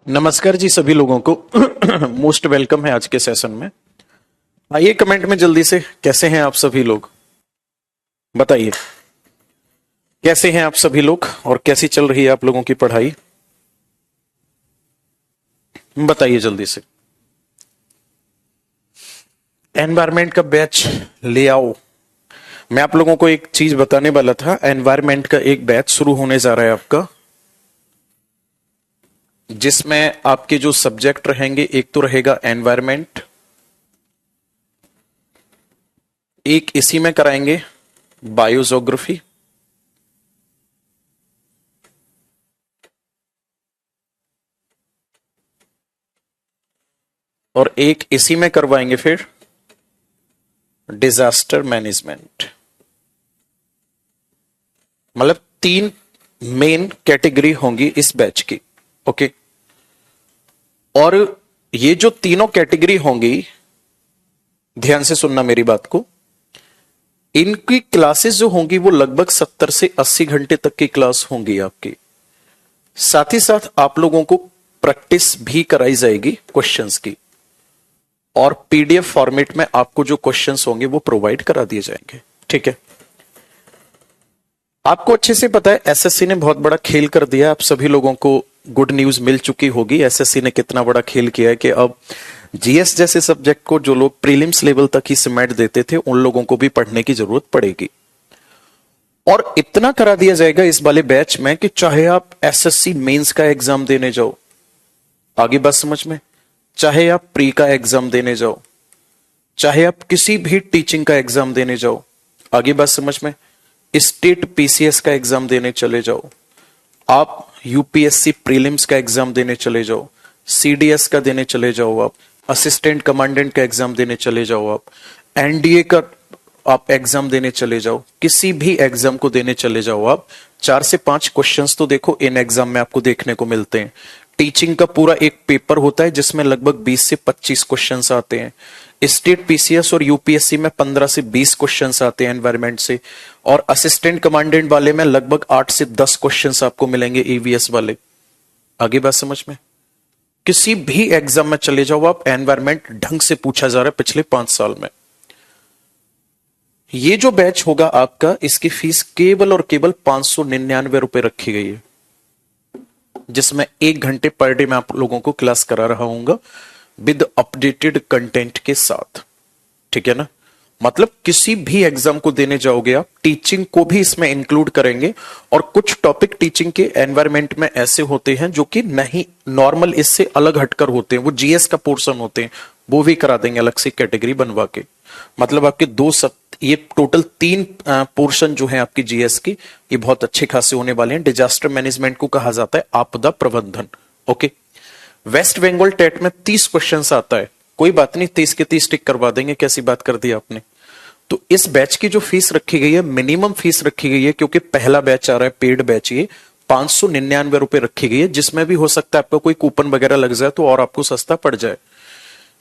नमस्कार जी सभी लोगों को। मोस्ट वेलकम है आज के सेशन में। आइए कमेंट में जल्दी से, कैसे हैं आप सभी लोग? बताइए कैसे हैं आप सभी लोग और कैसी चल रही है आप लोगों की पढ़ाई? बताइए जल्दी से। एनवायरमेंट का बैच ले आओ। मैं आप लोगों को एक चीज बताने वाला था। एनवायरमेंट का एक बैच शुरू होने जा रहा है आपका, जिसमें आपके जो सब्जेक्ट रहेंगे, एक तो रहेगा एनवायरमेंट, एक इसी में कराएंगे बायोजोग्राफी, और एक इसी में करवाएंगे फिर डिजास्टर मैनेजमेंट। मतलब तीन मेन कैटेगरी होंगी इस बैच की। ओके, और ये जो तीनों कैटेगरी होंगी, ध्यान से सुनना मेरी बात को, इनकी क्लासेस जो होंगी वो लगभग 70 से 80 घंटे तक की क्लास होंगी आपकी। साथ ही साथ आप लोगों को प्रैक्टिस भी कराई जाएगी क्वेश्चंस की, और पीडीएफ फॉर्मेट में आपको जो क्वेश्चंस होंगे वो प्रोवाइड करा दिए जाएंगे। ठीक है, आपको अच्छे से पता है एसएससी ने बहुत बड़ा खेल कर दिया। आप सभी लोगों को गुड न्यूज मिल चुकी होगी, एसएससी ने कितना बड़ा खेल किया है कि अब जीएस जैसे सब्जेक्ट को जो लोग प्रीलिम्स लेवल तक ही सिमेट देते थे, उन लोगों को भी पढ़ने की जरूरत पड़ेगी। और इतना करा दिया जाएगा इस वाले बैच में कि चाहे आप एसएससी मेंस का एग्जाम देने जाओ, आगे बात समझ में, चाहे आप प्री का एग्जाम देने जाओ, चाहे आप किसी भी टीचिंग का एग्जाम देने जाओ, आगे बात समझ में, स्टेट पीसीएस का एग्जाम देने चले जाओ, आप यूपीएससी प्रीलिम्स का एग्जाम देने चले जाओ, सीडीएस का देने चले जाओ, आप असिस्टेंट कमांडेंट का एग्जाम देने चले जाओ, आप एनडीए का आप एग्जाम देने चले जाओ, किसी भी एग्जाम को देने चले जाओ आप, 4 से 5 क्वेश्चंस तो देखो इन एग्जाम में आपको देखने को मिलते हैं। टीचिंग का पूरा एक पेपर होता है जिसमें लगभग 20 से 25 क्वेश्चंस आते हैं। स्टेट पीसीएस और यूपीएससी में 15 से 20 क्वेश्चंस आते हैं एनवायरमेंट से, और असिस्टेंट कमांडेंट वाले में लगभग 8 से 10 क्वेश्चंस आपको मिलेंगे ईवीएस वाले। आगे बात समझ में, किसी भी एग्जाम में चले जाओ आप, एनवायरमेंट ढंग से पूछा जा रहा है पिछले 5 साल में। ये जो बैच होगा आपका, इसकी फीस केवल और केवल 599 रुपए रखी गई है, जिसमें 1 घंटे पर डे मैं आप लोगों को क्लास करा रहा हूंगा विद अपडेटेड कंटेंट के साथ। ठीक है ना, मतलब किसी भी एग्जाम को देने जाओगे आप, टीचिंग को भी इसमें इंक्लूड करेंगे, और कुछ टॉपिक टीचिंग के एनवायरमेंट में ऐसे होते हैं जो कि नहीं नॉर्मल इससे अलग हटकर होते हैं, वो जीएस का पोर्शन होते हैं, वो भी करा देंगे अलग से कैटेगरी बनवा के। मतलब आपके ये टोटल 3 पोर्शन जो है आपकी जीएस की, ये बहुत अच्छे खासे होने वाले हैं। डिजास्टर मैनेजमेंट को कहा जाता है आपदा प्रबंधन। ओके, वेस्ट बंगाल टेट में 30 क्वेश्चन आता है, कोई बात नहीं, 30 के 30 टिक करवा देंगे, कैसी बात कर दी आपने। तो इस बैच की जो फीस रखी गई है, मिनिमम फीस रखी गई है, क्योंकि पहला बैच आ रहा है पेड बैच, ये 599 रुपए रखी गई है, जिसमें भी हो सकता है आपको कोई कूपन वगैरह लग जाए तो और आपको सस्ता पड़ जाए।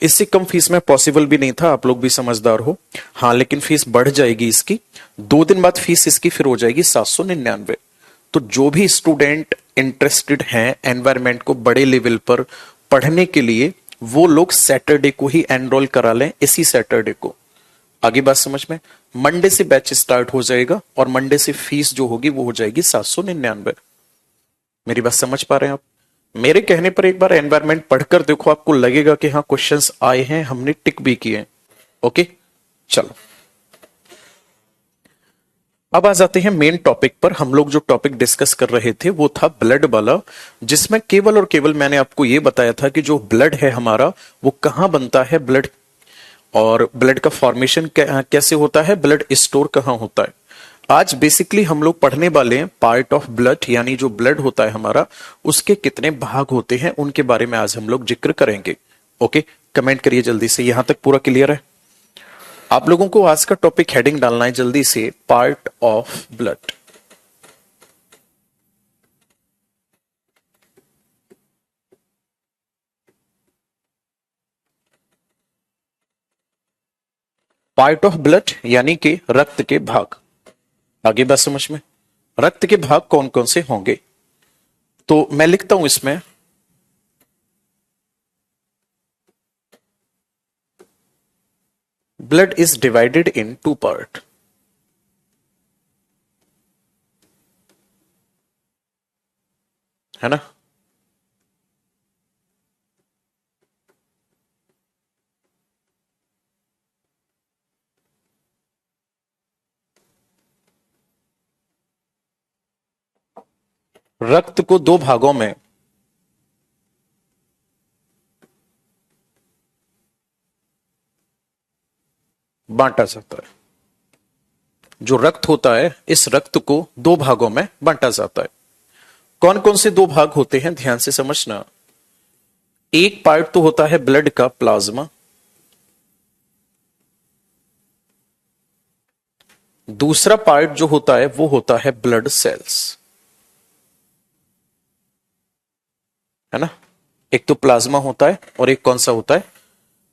इससे कम फीस में पॉसिबल भी नहीं था, आप लोग भी समझदार हो। हाँ, लेकिन फीस बढ़ जाएगी इसकी, 2 दिन बाद फीस इसकी फिर हो जाएगी 799। तो जो भी स्टूडेंट इंटरेस्टेड हैं एनवायरमेंट को बड़े लेवल पर पढ़ने के लिए, वो लोग सैटरडे को ही एनरोल करा लें, इसी सैटरडे को। आगे बात समझ में, मंडे से बैच स्टार्ट हो जाएगा, और मंडे से फीस जो होगी वो हो जाएगी 799। मेरी बात समझ पा रहे हैं आप? मेरे कहने पर एक बार एनवायरमेंट पढ़कर देखो, आपको लगेगा कि हाँ क्वेश्चंस आए हैं, हमने टिक भी किए। ओके, चलो अब आ जाते हैं मेन टॉपिक पर। हम लोग जो टॉपिक डिस्कस कर रहे थे वो था ब्लड वाला, जिसमें केवल और केवल मैंने आपको ये बताया था कि जो ब्लड है हमारा वो कहां बनता है, ब्लड, और ब्लड का फॉर्मेशन कैसे होता है, ब्लड स्टोर कहां होता है। आज बेसिकली हम लोग पढ़ने वाले हैं पार्ट ऑफ ब्लड, यानी जो ब्लड होता है हमारा, उसके कितने भाग होते हैं उनके बारे में आज हम लोग जिक्र करेंगे। ओके, कमेंट करिए जल्दी से, यहां तक पूरा क्लियर है? आप लोगों को आज का टॉपिक हेडिंग डालना है जल्दी से, part of blood. Part of blood यानी कि रक्त के भाग। आगे बात समझ में, रक्त के भाग कौन कौन से होंगे? तो मैं लिखता हूं इसमें blood is divided in two part. है ना? रक्त को दो भागों में बांटा जाता है। जो रक्त होता है, इस रक्त को दो भागों में बांटा जाता है। कौन कौन से दो भाग होते हैं, ध्यान से समझना। एक पार्ट तो होता है ब्लड का प्लाज्मा, दूसरा पार्ट जो होता है वो होता है ब्लड सेल्स। है ना? एक तो प्लाज्मा होता है और एक कौन सा होता है,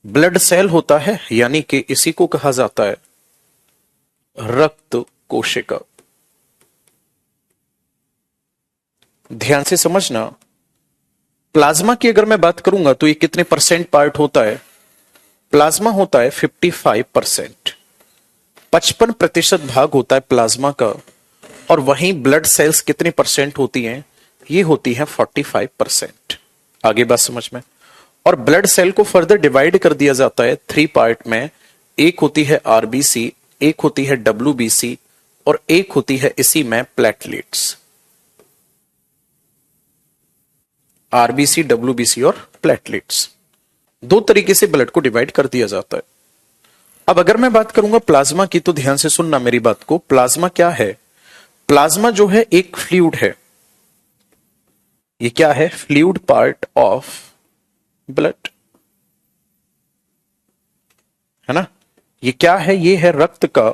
ब्लड सेल होता है, यानी कि इसी को कहा जाता है रक्त कोशिका। ध्यान से समझना, प्लाज्मा की अगर मैं बात करूंगा तो ये कितने परसेंट पार्ट होता है, प्लाज्मा होता है 55%, 55% भाग होता है प्लाज्मा का। और वहीं ब्लड सेल्स कितनी परसेंट होती हैं, ये होती है 45%। आगे बात समझ में। और ब्लड सेल को फर्दर डिवाइड कर दिया जाता है 3 पार्ट में। एक होती है आरबीसी, एक होती है डब्ल्यूबीसी और एक होती है इसी में प्लेटलेट्स। आरबीसी, डब्ल्यूबीसी और प्लेटलेट्स, दो तरीके से ब्लड को डिवाइड कर दिया जाता है। अब अगर मैं बात करूंगा प्लाज्मा की, तो ध्यान से सुनना मेरी बात को। प्लाज्मा क्या है? प्लाज्मा जो है एक फ्लूइड है। ये क्या है? Fluid part of blood. है ना? ये क्या है? ये है रक्त का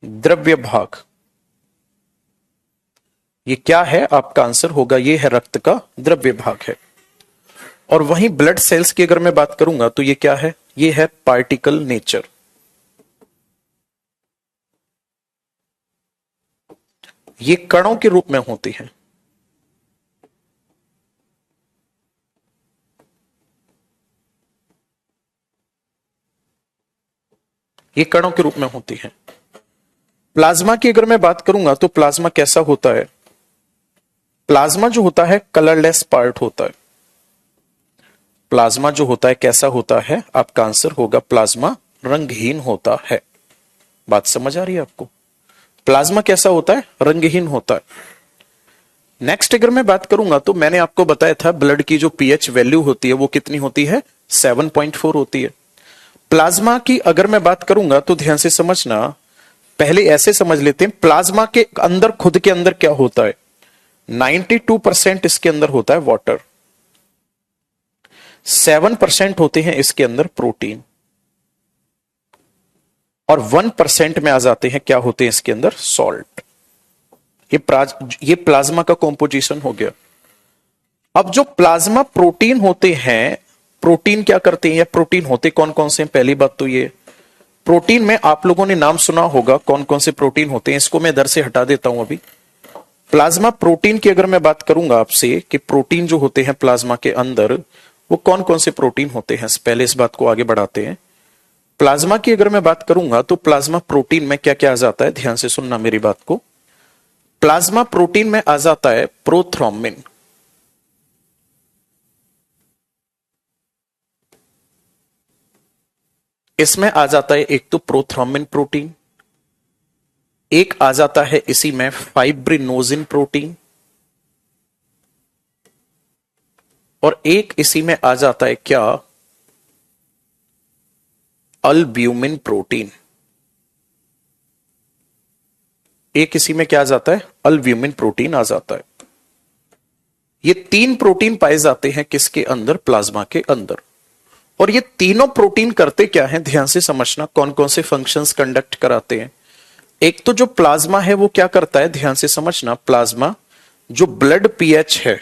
द्रव्य भाग। ये क्या है? आपका आंसर होगा ये है रक्त का द्रव्य भाग है। और वहीं ब्लड सेल्स की अगर मैं बात करूंगा तो ये क्या है? ये है पार्टिकल नेचर। ये कणों के रूप में होती है। ये कणों के रूप में होती है। प्लाज्मा की अगर मैं बात करूंगा तो प्लाज्मा कैसा होता है? प्लाज्मा जो होता है कलरलेस पार्ट होता है। प्लाज्मा जो होता है कैसा होता है? आपका आंसर होगा प्लाज्मा रंगहीन होता है। बात समझ आ रही है आपको? प्लाज्मा कैसा होता है? रंगहीन होता है। नेक्स्ट अगर मैं बात करूंगा तो मैंने आपको बताया था ब्लड की जो पीएच वैल्यू होती है वो कितनी होती है? 7.4 होती है। प्लाज्मा की अगर मैं बात करूंगा तो ध्यान से समझना, पहले ऐसे समझ लेते हैं प्लाज्मा के अंदर, खुद के अंदर क्या होता है? 92% इसके अंदर होता है वाटर, 7% होते हैं इसके अंदर प्रोटीन, और 1% में आ जाते हैं क्या होते हैं इसके अंदर? सॉल्ट। ये प्लाज्मा का कॉम्पोजिशन हो गया। अब जो प्लाज्मा प्रोटीन होते हैं, प्रोटीन क्या करते हैं या प्रोटीन होते कौन कौन से हैं? पहली बात तो ये, प्रोटीन में आप लोगों ने नाम सुना होगा कौन कौन से प्रोटीन होते हैं। इसको मैं इधर से हटा देता हूं अभी। प्लाज्मा प्रोटीन की अगर मैं बात करूंगा आपसे कि प्रोटीन जो होते हैं प्लाज्मा के अंदर वो कौन कौन से प्रोटीन होते हैं, पहले इस बात को आगे बढ़ाते हैं। प्लाज्मा की अगर मैं बात करूंगा तो प्लाज्मा प्रोटीन में क्या क्या आ जाता है, ध्यान से सुनना मेरी बात को। प्लाज्मा प्रोटीन में आ जाता है प्रोथ्रोम्बिन, इसमें आ जाता है एक तो प्रोथ्रोम्बिन प्रोटीन, एक आ जाता है इसी में फाइब्रिनोजिन प्रोटीन, और एक इसी में आ जाता है क्या? Albumin protein. एक इसी में क्या आ जाता है? अल्ब्यूमिन प्रोटीन आ जाता है। ये 3 प्रोटीन पाए जाते हैं किसके अंदर? प्लाज्मा के अंदर। और ये तीनों प्रोटीन करते क्या है, ध्यान से समझना, कौन कौन से फंक्शंस कंडक्ट कराते हैं। एक तो जो प्लाज्मा है वो क्या करता है, ध्यान से समझना, प्लाज्मा जो ब्लड पीएच है,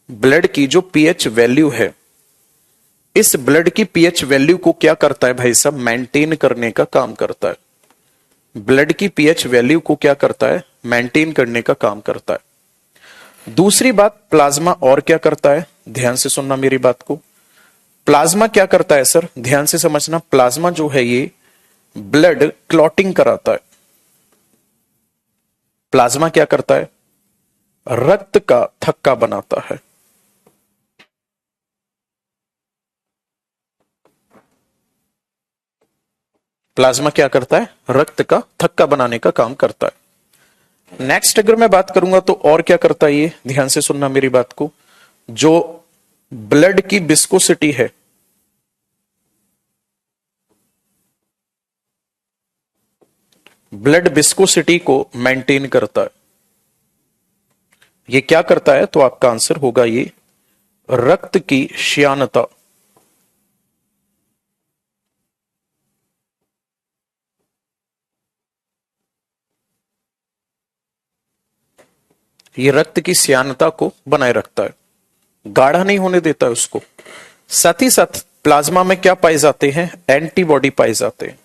ब्लड की जो पीएच वैल्यू है, इस ब्लड की पीएच वैल्यू को क्या करता है भाई साहब? मेंटेन करने का काम करता है। ब्लड की पीएच वैल्यू को क्या करता है? मेंटेन करने का काम करता है। दूसरी बात, प्लाज्मा और क्या करता है, ध्यान से सुनना मेरी बात को। प्लाज्मा क्या करता है सर, ध्यान से समझना, प्लाज्मा जो है ये ब्लड क्लॉटिंग कराता है। प्लाज्मा क्या करता है, रक्त का थक्का बनाता है। प्लाज्मा क्या करता है, रक्त का थक्का बनाने का काम करता है। नेक्स्ट अगर मैं बात करूंगा तो और क्या करता है ये, ध्यान से सुनना मेरी बात को, जो ब्लड की विस्कोसिटी है, ब्लड विस्कोसिटी को मेंटेन करता है। ये क्या करता है, तो आपका आंसर होगा ये रक्त की श्यानता। ये रक्त की श्यानता को बनाए रखता है, गाढ़ा नहीं होने देता है उसको। साथ ही साथ प्लाज्मा में क्या पाए जाते हैं, एंटीबॉडी पाए जाते हैं।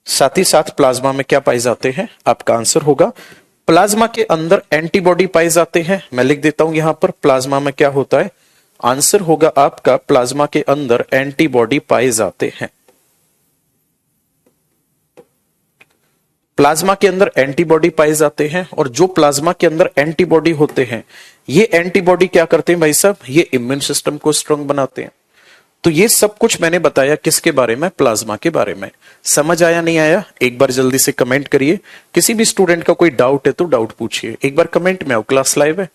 साथ ही साथ प्लाज्मा में क्या पाए जाते हैं, आपका आंसर होगा प्लाज्मा के अंदर एंटीबॉडी पाए जाते हैं। मैं लिख देता हूं यहां पर, प्लाज्मा में क्या होता है, आंसर होगा आपका प्लाज्मा के अंदर एंटीबॉडी पाए जाते हैं। प्लाज्मा के अंदर एंटीबॉडी पाए जाते हैं, और जो प्लाज्मा के अंदर एंटीबॉडी होते हैं, ये एंटीबॉडी क्या करते हैं भाई साहब, ये इम्यून सिस्टम को स्ट्रांग बनाते हैं। तो ये सब कुछ मैंने बताया किसके बारे में, प्लाज्मा के बारे में। समझ आया नहीं आया, एक बार जल्दी से कमेंट करिए। किसी भी स्टूडेंट का कोई डाउट है तो डाउट पूछिए, एक बार कमेंट में आओ, क्लास लाइव है।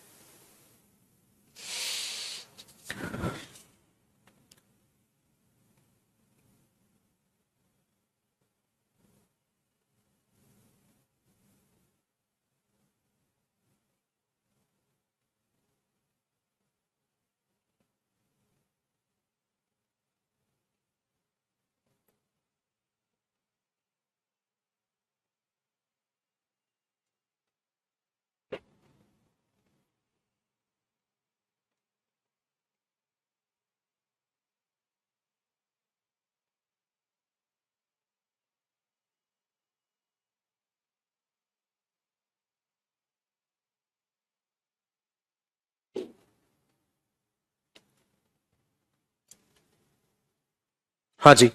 हाँ जी,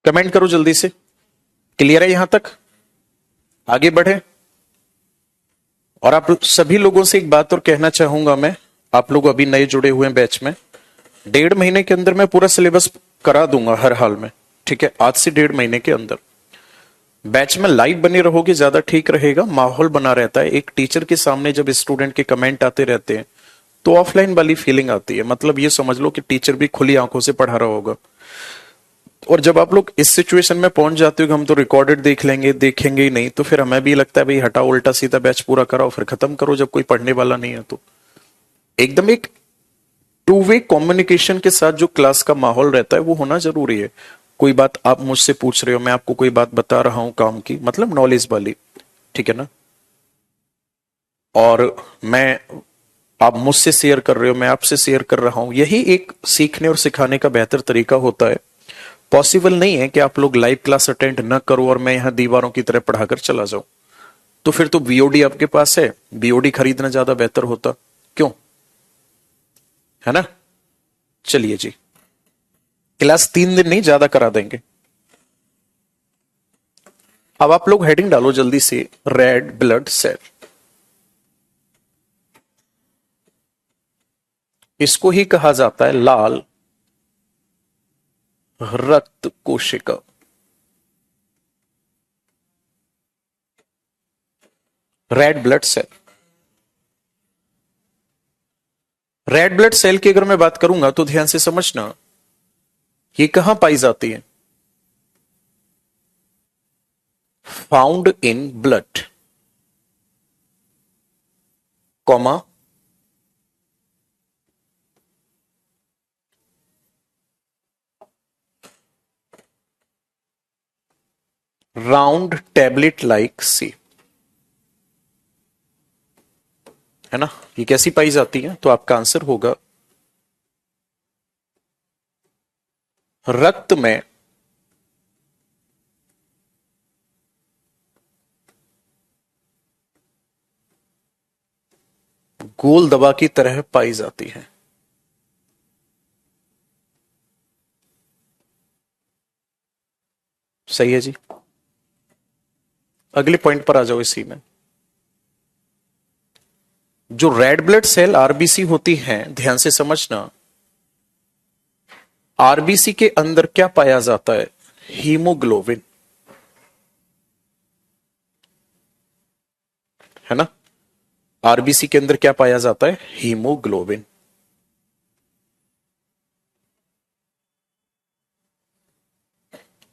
कमेंट करो जल्दी से। क्लियर है यहां तक, आगे बढ़े। और आप सभी लोगों से एक बात और कहना चाहूंगा मैं, आप लोग अभी नए जुड़े हुए हैं बैच में, 1.5 महीने के अंदर मैं पूरा सिलेबस करा दूंगा हर हाल में, ठीक है। आज से 1.5 महीने के अंदर बैच में लाइव बने रहोगे, ज्यादा ठीक रहेगा, माहौल बना रहता है। एक टीचर के सामने जब स्टूडेंट के कमेंट आते रहते हैं तो ऑफलाइन वाली फीलिंग आती है, मतलब ये समझ लो कि टीचर भी खुली आंखों से पढ़ा रहा होगा। और जब आप लोग इस सिचुएशन में पहुंच जाते हो कि हम तो रिकॉर्डेड देख लेंगे, देखेंगे ही नहीं, तो फिर हमें भी लगता है भाई हटाओ, उल्टा सीधा बैच पूरा कराओ फिर खत्म करो, जब कोई पढ़ने वाला नहीं है। तो एकदम एक टू वे कम्युनिकेशन के साथ जो क्लास का माहौल रहता है वो होना जरूरी है। कोई बात आप मुझसे पूछ रहे हो, मैं आपको कोई बात बता रहा हूं काम की, मतलब नॉलेज वाली, ठीक है ना। और मैं, आप मुझसे शेयर कर रहे हो, मैं आपसे शेयर कर रहा हूं, यही एक सीखने और सिखाने का बेहतर तरीका होता है। पॉसिबल नहीं है कि आप लोग लाइव क्लास अटेंड न करो और मैं यहां दीवारों की तरह पढ़ाकर चला जाऊं। तो फिर तो बीओडी आपके पास है, बीओडी खरीदना ज्यादा बेहतर होता, क्यों, है ना। चलिए जी, क्लास 3 दिन नहीं, ज्यादा करा देंगे। अब आप लोग हेडिंग डालो जल्दी से, रेड ब्लड सेल। इसको ही कहा जाता है लाल रक्त कोशिका। Red blood cell, red blood cell की अगर मैं बात करूंगा तो ध्यान से समझना, ये कहां पाई जाती है, found in blood, comma round tablet like C, है ना। ये कैसी पाई जाती है, तो आपका आंसर होगा, रक्त में गोल दवा की तरह पाई जाती है। सही है जी। अगले पॉइंट पर आ जाओ। इसी में जो रेड ब्लड सेल आरबीसी होती हैं, ध्यान से समझना, आरबीसी के अंदर क्या पाया जाता है? हीमोग्लोबिन, है ना। आरबीसी के अंदर क्या पाया जाता है? हीमोग्लोबिन।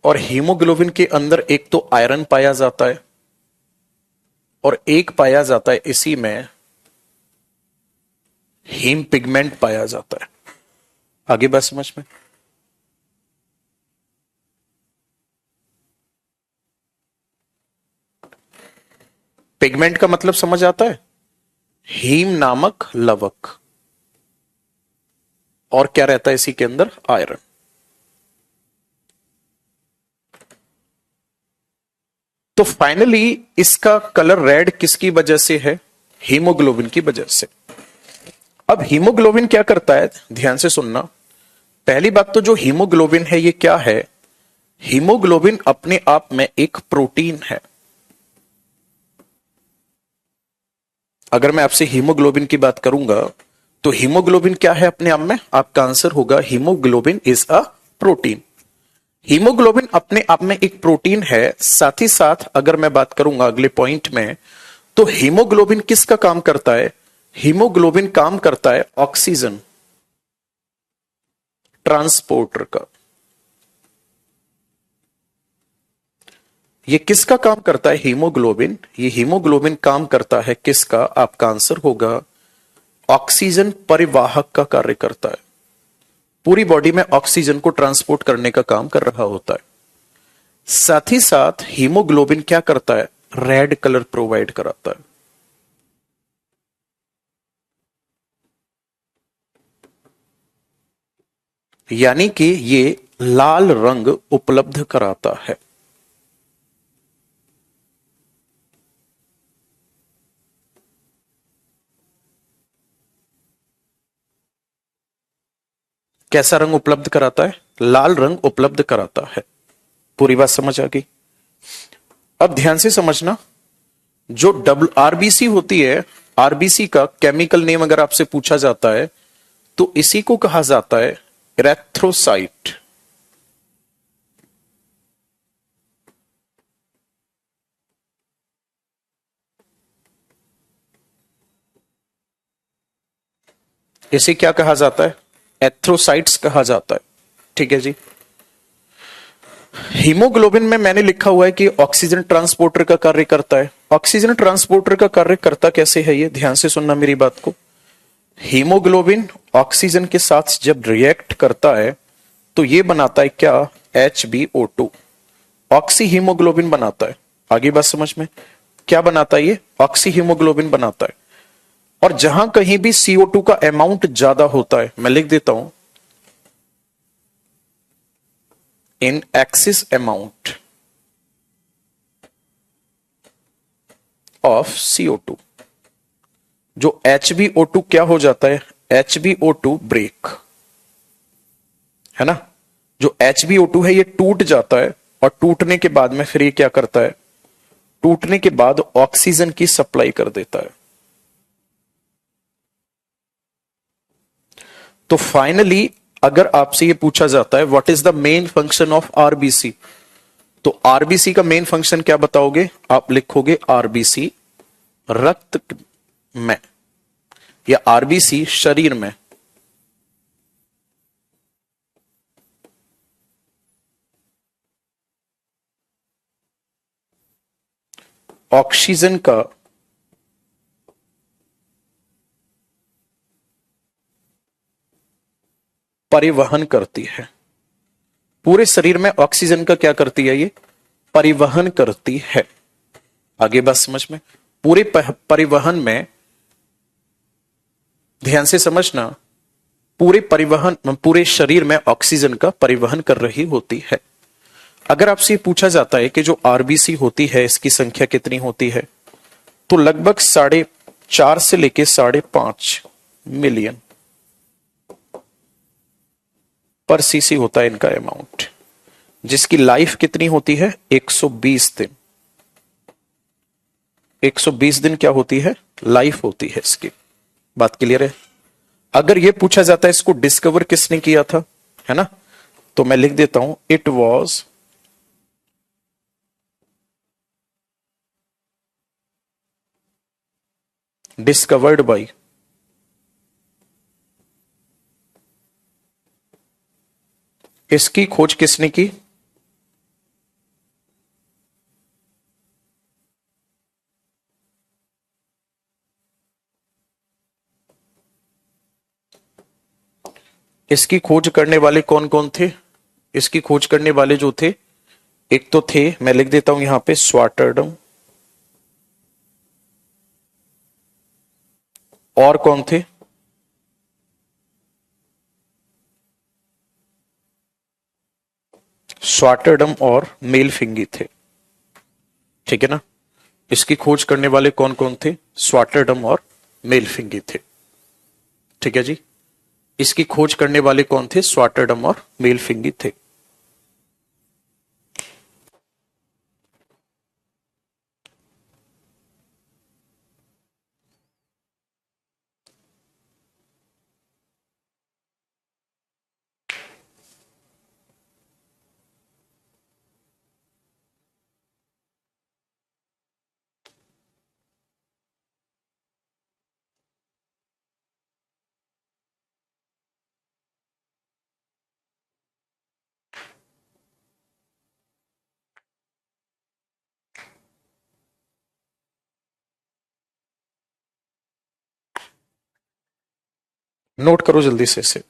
और हीमोग्लोबिन के अंदर एक तो आयरन पाया जाता है और एक पाया जाता है इसी में हीम पिगमेंट पाया जाता है। आगे बात समझ में? पिगमेंट का मतलब समझ आता है? हीम नामक लवक। और क्या रहता है इसी के अंदर? आयरन। तो फाइनली इसका कलर रेड किसकी वजह से है? हीमोग्लोबिन की वजह से। अब हीमोग्लोबिन क्या करता है, ध्यान से सुनना। पहली बात तो जो हीमोग्लोबिन है ये क्या है? हीमोग्लोबिन अपने आप में एक प्रोटीन है। अगर मैं आपसे हीमोग्लोबिन की बात करूंगा तो हीमोग्लोबिन क्या है अपने आप में? आपका आंसर होगा haemoglobin is a protein. Haemoglobin अपने आप में एक प्रोटीन है। साथ ही साथ अगर मैं बात करूंगा अगले पॉइंट में, तो हीमोग्लोबिन किसका काम करता है? हीमोग्लोबिन काम करता है ऑक्सीजन ट्रांसपोर्टर का। ये किसका काम करता है? हीमोग्लोबिन। ये हीमोग्लोबिन काम करता है किसका? आपका आंसर होगा ऑक्सीजन परिवाहक का कार्य करता है। पूरी बॉडी में ऑक्सीजन को ट्रांसपोर्ट करने का काम कर रहा होता है। साथ ही साथ हीमोग्लोबिन क्या करता है? रेड कलर प्रोवाइड कराता है। यानी कि ये लाल रंग उपलब्ध कराता है। कैसा रंग उपलब्ध कराता है? लाल रंग उपलब्ध कराता है। पूरी बात समझ आ गई? अब ध्यान से समझना, जो आरबीसी होती है, आरबीसी का केमिकल नेम अगर आपसे पूछा जाता है तो इसी को कहा जाता है इरेथ्रोसाइट। इसे क्या कहा जाता है? एथ्रोसाइट्स कहा जाता है। ठीक है जी। हीमोग्लोबिन में मैंने लिखा हुआ है कि ऑक्सीजन ट्रांसपोर्टर का कार्य करता है। ऑक्सीजन ट्रांसपोर्टर का कार्य करता कैसे है? ये ध्यान से सुनना मेरी बात को। हीमोग्लोबिन ऑक्सीजन के साथ जब रिएक्ट करता है तो ये बनाता है क्या? HbO2। ऑक्सी हीमोग्लोबिन बनाता है। आगे बात समझ में? क्या बनाता है ये? ऑक्सी हीमोग्लोबिन बनाता है। और जहां कहीं भी CO2 का अमाउंट ज्यादा होता है, मैं लिख देता हूं इन एक्सिस अमाउंट ऑफ CO2, जो HbO2 क्या हो जाता है? HbO2 ब्रेक, है ना। जो HbO2 है ये टूट जाता है और टूटने के बाद में फिर ये क्या करता है? टूटने के बाद ऑक्सीजन की सप्लाई कर देता है। तो फाइनली अगर आपसे ये पूछा जाता है what is the main function of RBC, तो आरबीसी का मेन फंक्शन क्या बताओगे? आप लिखोगे आरबीसी रक्त में या आरबीसी शरीर में ऑक्सीजन का परिवहन करती है। पूरे शरीर में ऑक्सीजन का क्या करती है? ये परिवहन करती है। आगे बात समझ में? पूरे परिवहन में ध्यान से समझना, पूरे परिवहन, पूरे शरीर में ऑक्सीजन का परिवहन कर रही होती है। अगर आपसे पूछा जाता है कि जो आरबीसी होती है इसकी संख्या कितनी होती है, तो लगभग 4.5 से लेके 5.5 मिलियन पर सीसी होता है इनका अमाउंट, जिसकी लाइफ कितनी होती है 120 दिन। 120 दिन क्या होती है, लाइफ होती है इसकी। बात क्लियर है। अगर यह पूछा जाता है इसको डिस्कवर किसने किया था, है ना, तो मैं लिख देता हूं इट वॉज डिस्कवर्ड बाय इसकी खोज किसने की, इसकी खोज करने वाले कौन कौन थे। इसकी खोज करने वाले जो थे, एक तो थे, मैं लिख देता हूं यहां पे स्वाटरडम, और कौन थे, स्वाटरडम और मेलफिंगी थे। ठीक है ना, इसकी खोज करने वाले कौन कौन थे, स्वाटरडम और मेलफिंगी थे। ठीक है जी, इसकी खोज करने वाले कौन थे, स्वाटरडम और मेलफिंगी थे। नोट करो जल्दी से इसे।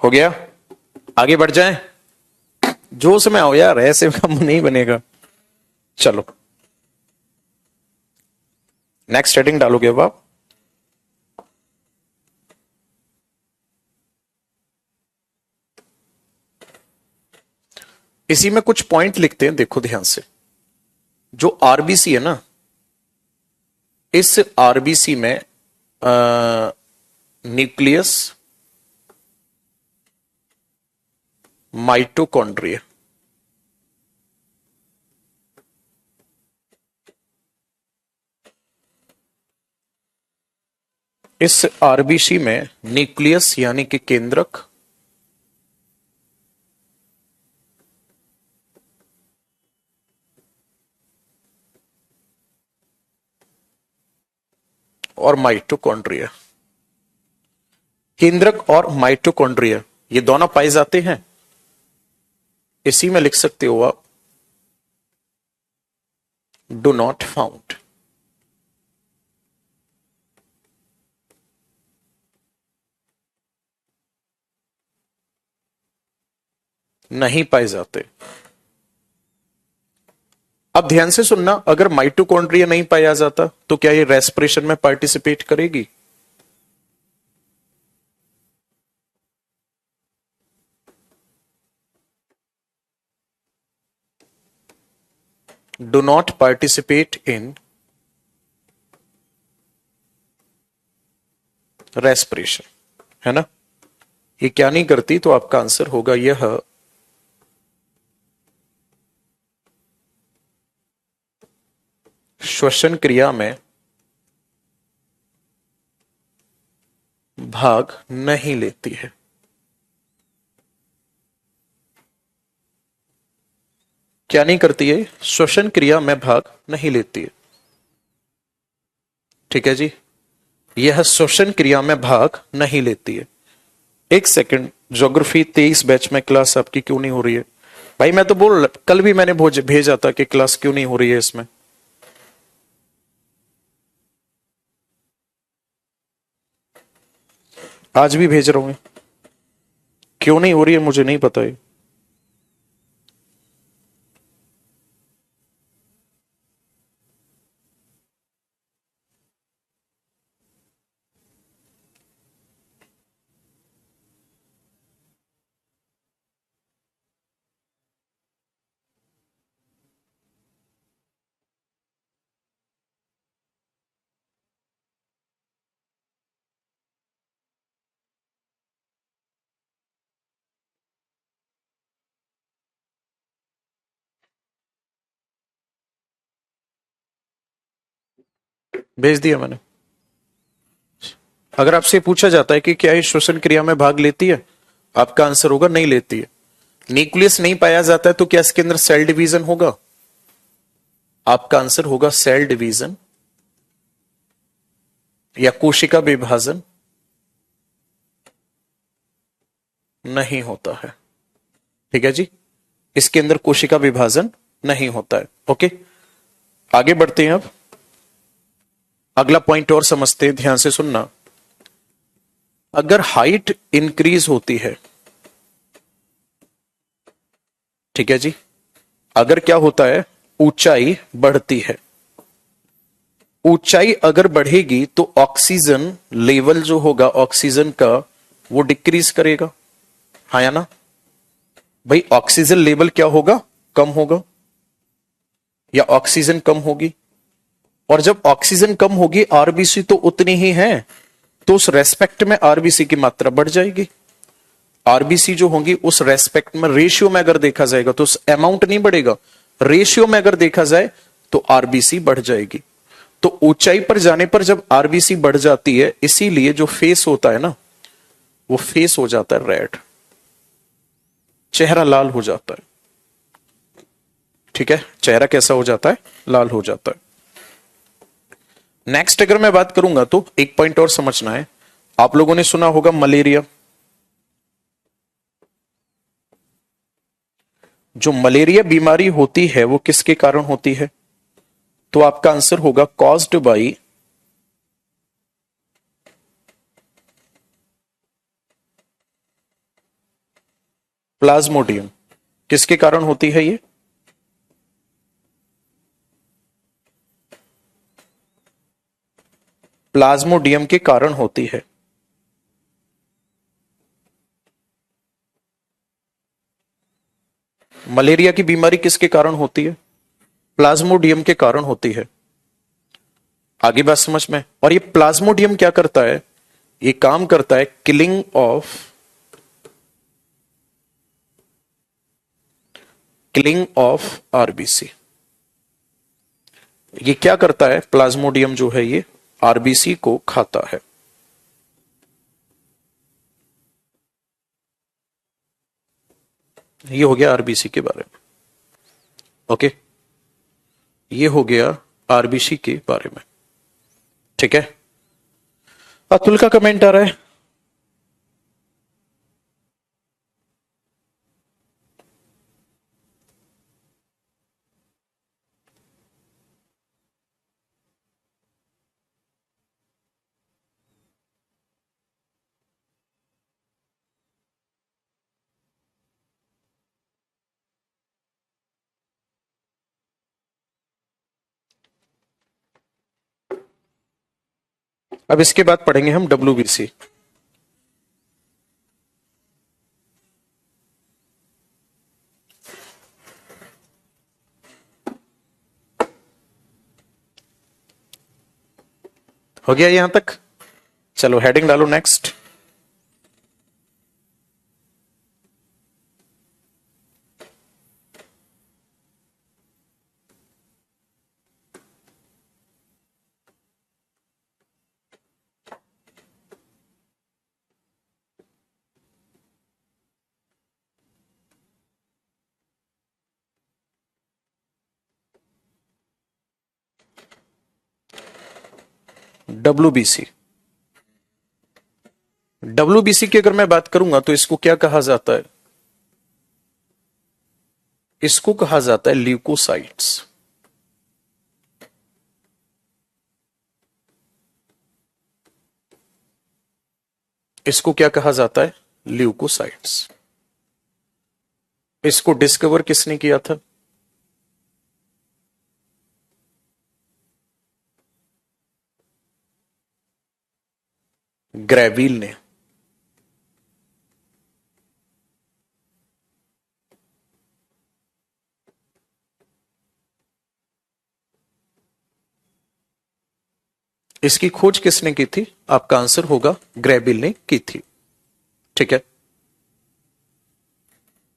हो गया, आगे बढ़ जाएं। जोश में आओ यार, ऐसे काम नहीं बनेगा। चलो नेक्स्ट हेडिंग डालोगे अब आप। इसी में कुछ पॉइंट लिखते हैं, देखो ध्यान से। जो आरबीसी है ना, इस आरबीसी में न्यूक्लियस, माइटोकॉन्ड्रिया, इस आरबीसी में न्यूक्लियस यानी कि केंद्रक, और माइटोकॉन्ड्रिया, केंद्रक और माइटोकॉन्ड्रिया ये दोनों पाए जाते हैं। इसी में लिख सकते हो आप डू नॉट फाउंड, नहीं पाए जाते। अब ध्यान से सुनना, अगर माइटोकॉन्ड्रिया नहीं पाया जाता तो क्या ये रेस्पिरेशन में पार्टिसिपेट करेगी, do not participate in respiration, है ना। ये क्या नहीं करती, तो आपका आंसर होगा यह श्वसन क्रिया में भाग नहीं लेती है। क्या नहीं करती है? श्वसन क्रिया में भाग नहीं लेती है। ठीक है जी, यह श्वसन क्रिया में भाग नहीं लेती है। एक सेकंड, ज्योग्राफी 23 बैच में क्लास आपकी क्यों नहीं हो रही है? भाई मैं तो बोल, कल भी मैंने भेजा था कि क्लास क्यों नहीं हो रही है इसमें। आज भी भेज रहा हूं, क्यों नहीं हो रही है मुझे नहीं पता है। भेज दिया मैंने। अगर आपसे पूछा जाता है कि क्या ये श्वसन क्रिया में भाग लेती है, आपका आंसर होगा नहीं लेती है। न्यूक्लियस नहीं पाया जाता है तो क्या इसके अंदर सेल डिवीजन होगा? आपका आंसर होगा सेल डिवीजन या कोशिका विभाजन नहीं होता है। ठीक है जी, इसके अंदर कोशिका विभाजन नहीं होता है। ओके, आगे बढ़ते हैं। अब अगला पॉइंट और समझते हैं, ध्यान से सुनना। अगर हाइट इंक्रीज होती है, ठीक है जी, अगर क्या होता है, ऊंचाई बढ़ती है, ऊंचाई अगर बढ़ेगी तो ऑक्सीजन लेवल जो होगा ऑक्सीजन का वो डिक्रीज करेगा, हाँ या ना? भाई ऑक्सीजन लेवल क्या होगा, कम होगा या ऑक्सीजन कम होगी? और जब ऑक्सीजन कम होगी आरबीसी तो उतनी ही है, तो उस रेस्पेक्ट में आरबीसी की मात्रा बढ़ जाएगी। आरबीसी जो होंगी उस रेस्पेक्ट में, रेशियो में अगर देखा जाएगा तो उस अमाउंट नहीं बढ़ेगा, रेशियो में अगर देखा जाए तो आरबीसी बढ़ जाएगी। तो ऊंचाई पर जाने पर जब आरबीसी बढ़ जाती है, इसीलिए जो फेस होता है ना, वो फेस हो जाता है रेड, चेहरा लाल हो जाता है। ठीक है, चेहरा कैसा हो जाता है, लाल हो जाता है। नेक्स्ट अगर मैं बात करूंगा तो एक पॉइंट और समझना है। आप लोगों ने सुना होगा मलेरिया। जो मलेरिया बीमारी होती है वो किसके कारण होती है? तो आपका आंसर होगा कॉज्ड बाई प्लाज्मोडियम। किसके कारण होती है ये? प्लाज्मोडियम के कारण होती है। मलेरिया की बीमारी किसके कारण होती है? प्लाज्मोडियम के कारण होती है। आगे बात समझ में। और ये प्लाज्मोडियम क्या करता है? ये काम करता है किलिंग ऑफ आरबीसी। ये क्या करता है, प्लाज्मोडियम जो है ये आरबीसी को खाता है। ये हो गया आरबीसी के बारे में। ओके, ये हो गया आरबीसी के बारे में। ठीक है, अतुल का कमेंट आ रहा है। अब इसके बाद पढ़ेंगे हम डब्ल्यूबीसी। हो गया यहां तक? चलो हेडिंग डालो नेक्स्ट। डब्ल्यूबीसी। डब्ल्यूबीसी की अगर मैं बात करूंगा तो इसको क्या कहा जाता है? इसको कहा जाता है ल्यूकोसाइट्स। इसको क्या कहा जाता है? ल्यूकोसाइट्स। इसको डिस्कवर किसने किया था? ग्रेविल ने। इसकी खोज किसने की थी? आपका आंसर होगा ग्रेविल ने की थी। ठीक है।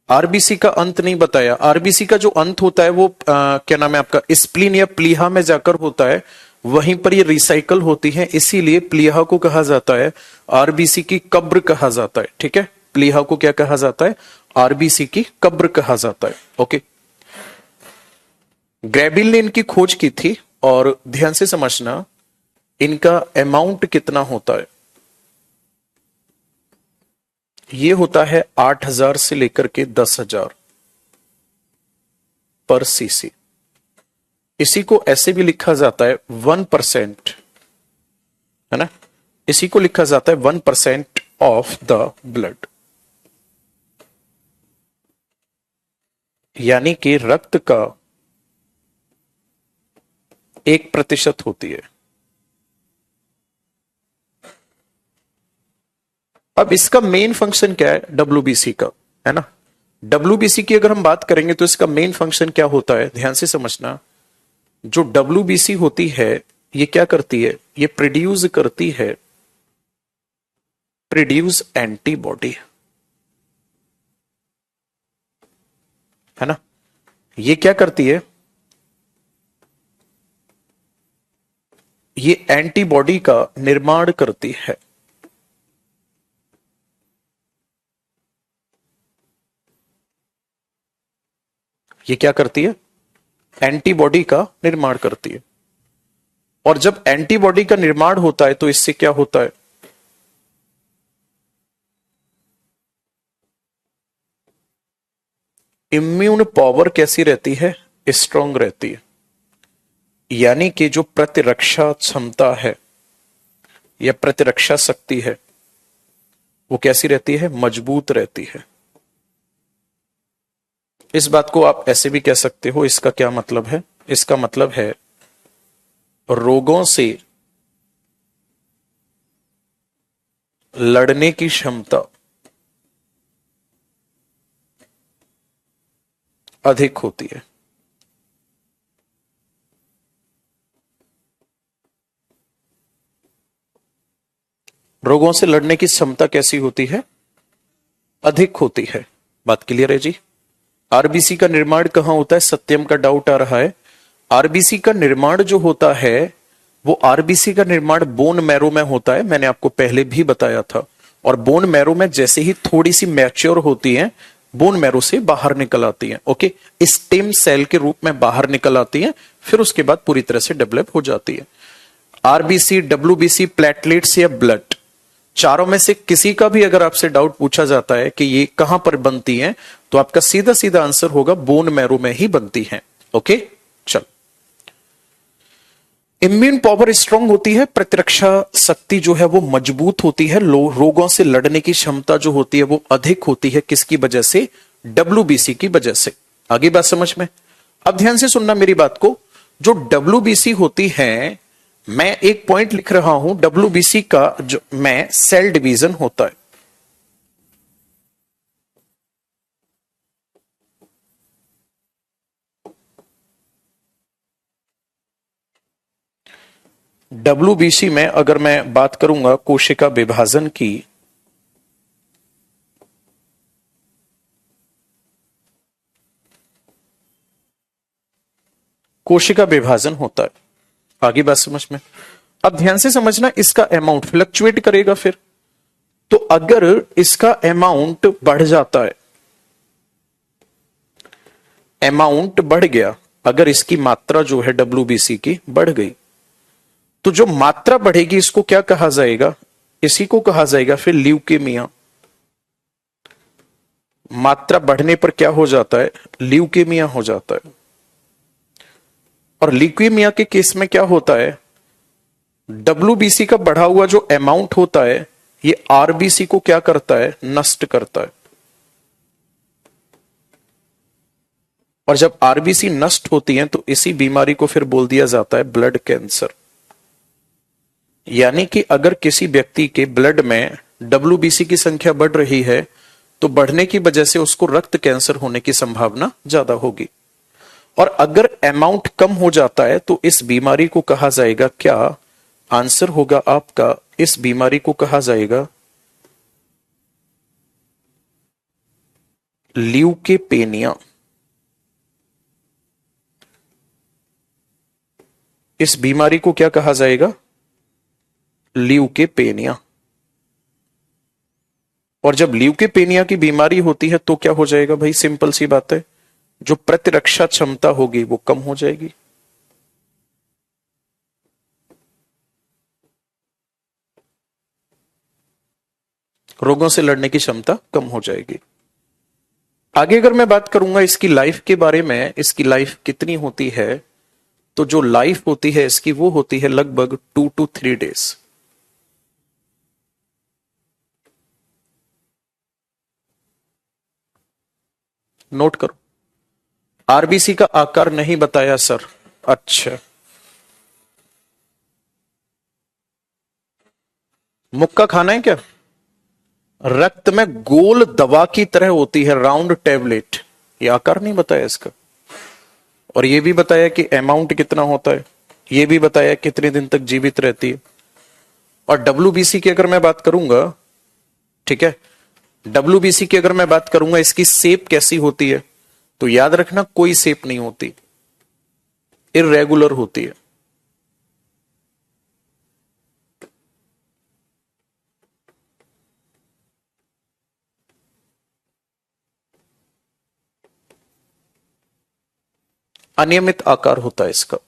आरबीसी का अंत नहीं बताया। आरबीसी का जो अंत होता है वो क्या नाम है आपका, स्प्लीन या प्लीहा में जाकर होता है, वहीं पर ये रिसाइकल होती है, इसीलिए प्लीहा को कहा जाता है आरबीसी की कब्र कहा जाता है। ठीक है, प्लीहा को क्या कहा जाता है? आरबीसी की कब्र कहा जाता है। ओके, ग्रेविल ने इनकी खोज की थी और ध्यान से समझना इनका अमाउंट कितना होता है। ये होता है 8,000 से लेकर के 10,000 पर सीसी। इसी को ऐसे भी लिखा जाता है 1%, है ना? इसी को लिखा जाता है 1% ऑफ द ब्लड, यानी कि रक्त का 1% होती है। अब इसका मेन फंक्शन क्या है? डब्ल्यूबीसी का, है ना? डब्ल्यूबीसी की अगर हम बात करेंगे तो इसका मेन फंक्शन क्या होता है? ध्यान से समझना। जो डब्ल्यूबीसी होती है ये क्या करती है? ये प्रोड्यूस करती है, प्रोड्यूस एंटीबॉडी, है ना? ये क्या करती है? ये एंटीबॉडी का निर्माण करती है। ये क्या करती है? एंटीबॉडी का निर्माण करती है। और जब एंटीबॉडी का निर्माण होता है तो इससे क्या होता है? इम्यून पावर कैसी रहती है? स्ट्रांग रहती है, यानी कि जो प्रतिरक्षा क्षमता है या प्रतिरक्षा शक्ति है वो कैसी रहती है? मजबूत रहती है। इस बात को आप ऐसे भी कह सकते हो, इसका क्या मतलब है? इसका मतलब है रोगों से लड़ने की क्षमता अधिक होती है। रोगों से लड़ने की क्षमता कैसी होती है? अधिक होती है। बात क्लियर है जी? आरबीसी का निर्माण कहां होता है? सत्यम का डाउट आ रहा है। आरबीसी का निर्माण जो होता है वो आरबीसी का निर्माण बोन मैरो में होता है, मैंने आपको पहले भी बताया था। और बोन मैरो में जैसे ही थोड़ी सी मैच्योर होती है बोन मैरो से बाहर निकल आती है। ओके, स्टेम सेल के रूप में बाहर निकल आती है, फिर उसके बाद पूरी तरह से डेवलप हो जाती है। आरबीसी, डब्ल्यूबीसी, प्लेटलेट्स या ब्लड, चारों में से किसी का भी अगर आपसे डाउट पूछा जाता है कि ये कहां पर बनती हैं, तो आपका सीधा सीधा आंसर होगा बोन मैरो में ही बनती हैं। ओके, चल। इम्यून पावर स्ट्रांग होती है, प्रतिरक्षा शक्ति जो है वो मजबूत होती है, रोगों से लड़ने की क्षमता जो होती है वो अधिक होती है। किसकी वजह से? डब्ल्यूबीसी की वजह से। आगे बात समझ में? अब ध्यान से सुनना मेरी बात को। जो डब्ल्यूबीसी होती है, मैं एक पॉइंट लिख रहा हूं, डब्ल्यूबीसी का जो मैं सेल डिवीजन होता है। डब्ल्यूबीसी में अगर मैं बात करूंगा कोशिका विभाजन की, कोशिका विभाजन होता है। आगे बात समझ में? अब ध्यान से समझना, इसका अमाउंट फ्लक्चुएट करेगा फिर। तो अगर इसका अमाउंट बढ़ जाता है, अमाउंट बढ़ गया, अगर इसकी मात्रा जो है डब्ल्यूबीसी की बढ़ गई, तो जो मात्रा बढ़ेगी इसको क्या कहा जाएगा? इसी को कहा जाएगा फिर ल्यूकेमिया। मात्रा बढ़ने पर क्या हो जाता है? ल्यूकेमिया हो जाता है। और ल्यूकेमिया के केस में क्या होता है? डब्ल्यूबीसी का बढ़ा हुआ जो अमाउंट होता है ये आरबीसी को क्या करता है? नष्ट करता है। और जब आरबीसी नष्ट होती है तो इसी बीमारी को फिर बोल दिया जाता है ब्लड कैंसर। यानी कि अगर किसी व्यक्ति के ब्लड में डब्ल्यूबीसी की संख्या बढ़ रही है तो बढ़ने की वजह से उसको रक्त कैंसर होने की संभावना ज्यादा होगी। और अगर अमाउंट कम हो जाता है तो इस बीमारी को कहा जाएगा क्या? आंसर होगा आपका, इस बीमारी को कहा जाएगा ल्यूकेपेनिया। इस बीमारी को क्या कहा जाएगा? ल्यूकेपेनिया। और जब ल्यूकेपेनिया की बीमारी होती है तो क्या हो जाएगा भाई? सिंपल सी बात है, जो प्रतिरक्षा क्षमता होगी वो कम हो जाएगी। रोगों से लड़ने की क्षमता कम हो जाएगी। आगे अगर मैं बात करूंगा इसकी लाइफ के बारे में, इसकी लाइफ कितनी होती है, तो जो लाइफ होती है इसकी वो होती है लगभग 2 to 3 डेज। नोट करो। आरबीसी का आकार नहीं बताया सर। अच्छा, मुक्का खाना है क्या? रक्त में गोल दवा की तरह होती है, राउंड टेबलेट। ये आकार नहीं बताया इसका। और ये भी बताया कि अमाउंट कितना होता है, ये भी बताया कितने दिन तक जीवित रहती है। और डब्ल्यूबीसी की अगर मैं बात करूंगा, ठीक है, डब्ल्यूबीसी की अगर मैं बात करूंगा इसकी शेप कैसी होती है, तो याद रखना कोई शेप नहीं होती, इरेगुलर होती है। अनियमित आकार होता है इसका।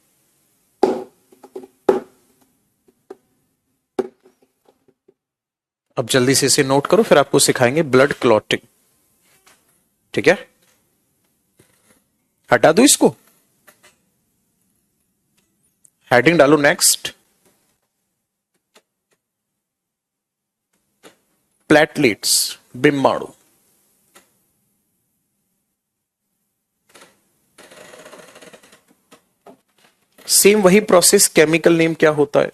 अब जल्दी से इसे नोट करो, फिर आपको सिखाएंगे ब्लड क्लॉटिंग। ठीक है, हटा दो इसको, हेडिंग डालो नेक्स्ट। प्लेटलेट्स, बिम्बाणु। सेम वही प्रोसेस, केमिकल नेम क्या होता है?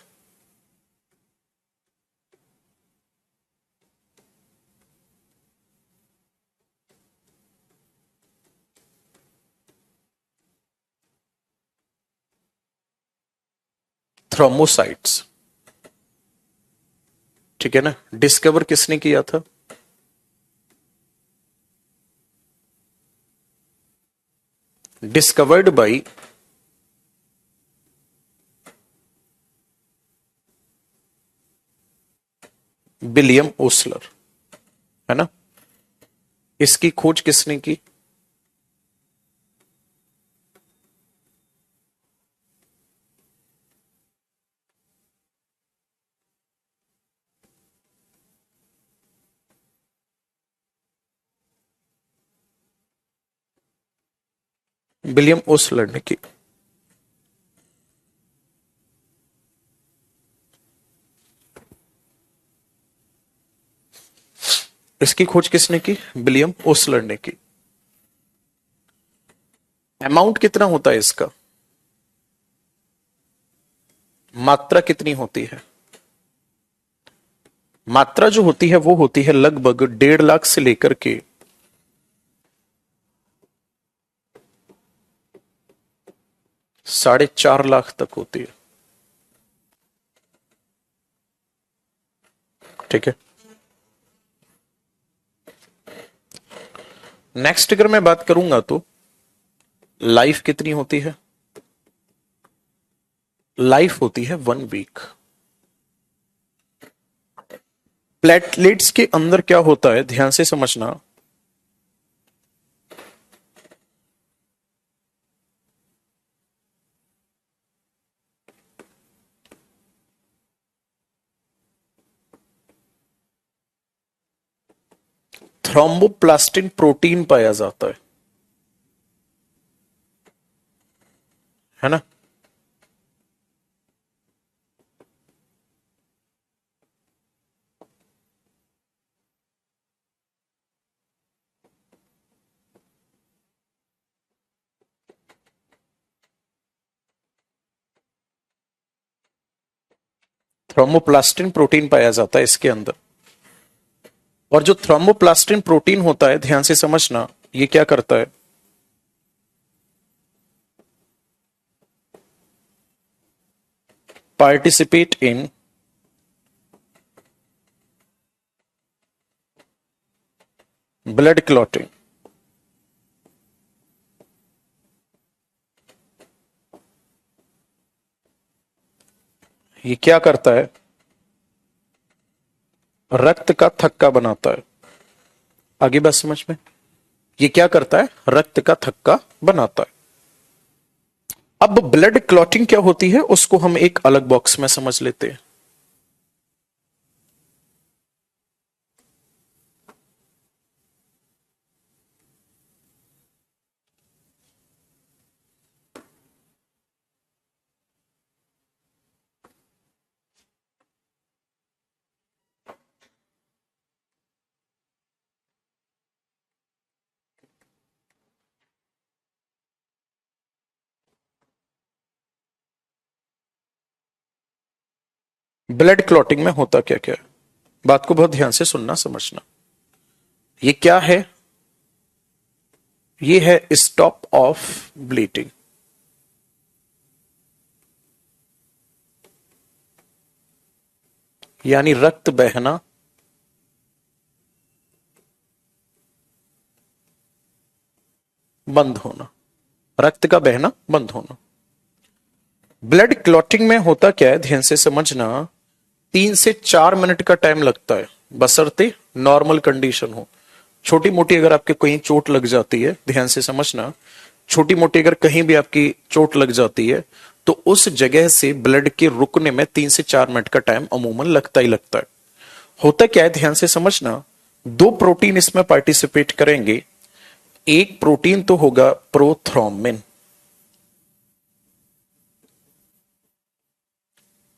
थ्रोमोसाइट्स। ठीक है ना। डिस्कवर किसने किया था? डिस्कवर्ड बाय विलियम ओसलर, है ना। इसकी खोज किसने की? विलियम ओसलर ने की। इसकी खोज किसने की? विलियम ओसलर ने की। अमाउंट कितना होता है इसका? मात्रा कितनी होती है? मात्रा जो होती है वो होती है लगभग 1.5 लाख से लेकर के 4.5 लाख तक होती है। ठीक है, नेक्स्ट अगर मैं बात करूंगा तो लाइफ कितनी होती है? लाइफ होती है 1 वीक। प्लेटलेट्स के अंदर क्या होता है, ध्यान से समझना। थ्रोम्बोप्लास्टिन प्रोटीन पाया जाता है ना। थ्रोम्बोप्लास्टिन प्रोटीन पाया जाता है इसके अंदर। और जो थ्रोम्बोप्लास्टिन प्रोटीन होता है, ध्यान से समझना, ये क्या करता है, पार्टिसिपेट इन ब्लड क्लॉटिंग। ये क्या करता है, रक्त का थक्का बनाता है। आगे बात समझ में, ये क्या करता है, रक्त का थक्का बनाता है। अब ब्लड क्लॉटिंग क्या होती है उसको हम एक अलग बॉक्स में समझ लेते हैं। ब्लड क्लॉटिंग में होता क्या क्या है, बात को बहुत ध्यान से सुनना समझना। ये क्या है, ये है स्टॉप ऑफ ब्लीडिंग। यानी रक्त बहना बंद होना, रक्त का बहना बंद होना। ब्लड क्लॉटिंग में होता क्या है, ध्यान से समझना, 3 से 4 मिनट का टाइम लगता है, बशर्ते नॉर्मल कंडीशन हो। छोटी मोटी अगर आपके कहीं चोट लग जाती है, ध्यान से समझना, छोटी मोटी अगर कहीं भी आपकी चोट लग जाती है तो उस जगह से ब्लड के रुकने में 3 से 4 मिनट का टाइम अमूमन लगता ही लगता है। होता क्या है, ध्यान से समझना, 2 प्रोटीन इसमें पार्टिसिपेट करेंगे। एक प्रोटीन तो होगा प्रोथ्रोम्बिन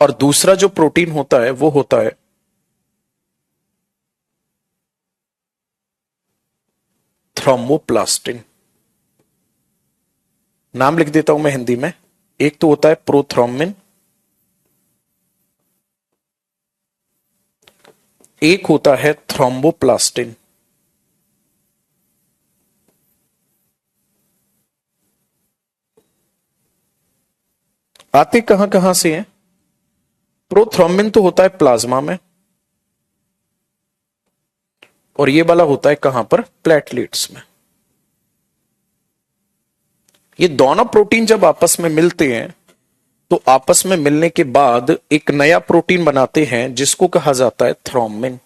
और दूसरा जो प्रोटीन होता है वो होता है थ्रोम्बोप्लास्टिन। नाम लिख देता हूं मैं हिंदी में, एक तो होता है प्रोथ्रोम्बिन, एक होता है थ्रोम्बोप्लास्टिन। आते कहां कहां से हैं, प्रोथ्रोम्बिन तो होता है प्लाज्मा में और ये वाला होता है कहां पर, प्लेटलेट्स में। ये दोनों प्रोटीन जब आपस में मिलते हैं तो आपस में मिलने के बाद एक नया प्रोटीन बनाते हैं जिसको कहा जाता है थ्रोम्बिन।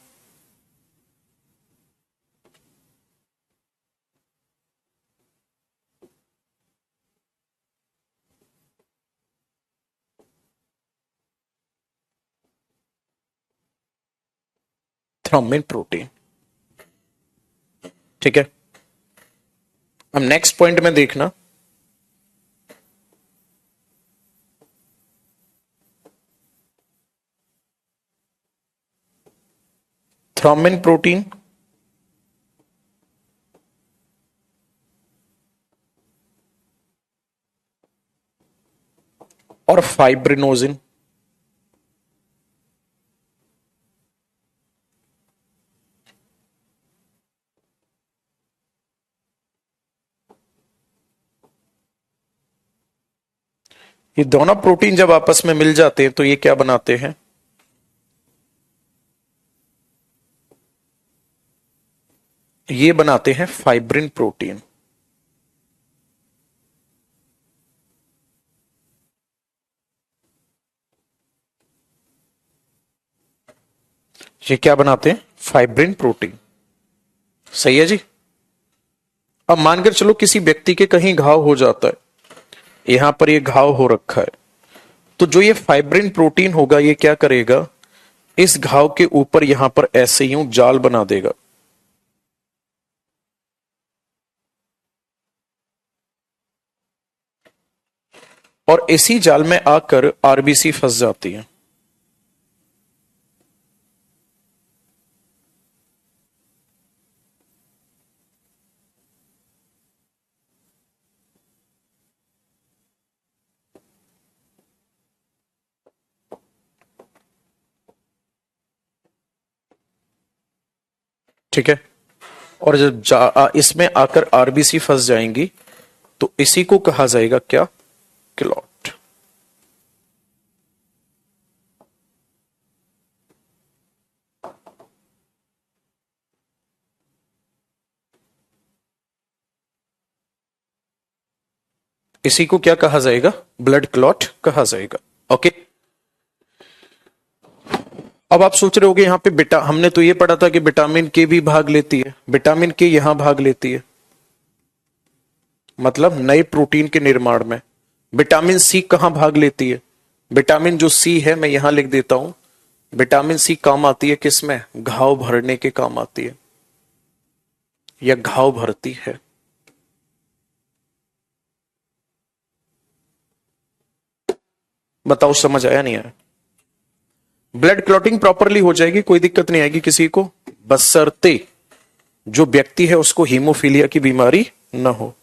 थ्रोम्बिन प्रोटीन, ठीक है। अब नेक्स्ट पॉइंट में देखना, थ्रोम्बिन प्रोटीन और फाइब्रिनोजिन। ये दोनों प्रोटीन जब आपस में मिल जाते हैं तो ये क्या बनाते हैं, ये बनाते हैं फाइब्रिन प्रोटीन। ये क्या बनाते हैं, फाइब्रिन प्रोटीन। सही है जी। अब मानकर चलो किसी व्यक्ति के कहीं घाव हो जाता है, यहां पर ये घाव हो रखा है, तो जो ये फाइब्रिन प्रोटीन होगा ये क्या करेगा, इस घाव के ऊपर यहां पर ऐसे यूं जाल बना देगा। और इसी जाल में आकर आरबीसी फंस जाती है। ठीक है, और जब इसमें आकर आरबीसी फंस जाएंगी तो इसी को कहा जाएगा क्या? क्लॉट। इसी को क्या कहा जाएगा? ब्लड क्लॉट कहा जाएगा। ओके, अब आप सोच रहे होगे यहां पे हमने तो ये पढ़ा था कि विटामिन के भी भाग लेती है, विटामिन के यहां भाग लेती है, मतलब नए प्रोटीन के निर्माण में। विटामिन सी कहां भाग लेती है? विटामिन जो सी है मैं यहां लिख देता हूं, विटामिन सी काम आती है किसमें? घाव भरने के काम आती है, या घाव भरती है। बताओ समझ आया नहीं आया? ब्लड क्लॉटिंग प्रॉपरली हो जाएगी, कोई दिक्कत नहीं आएगी किसी को, बशर्ते जो व्यक्ति है उसको हीमोफीलिया की बीमारी ना हो।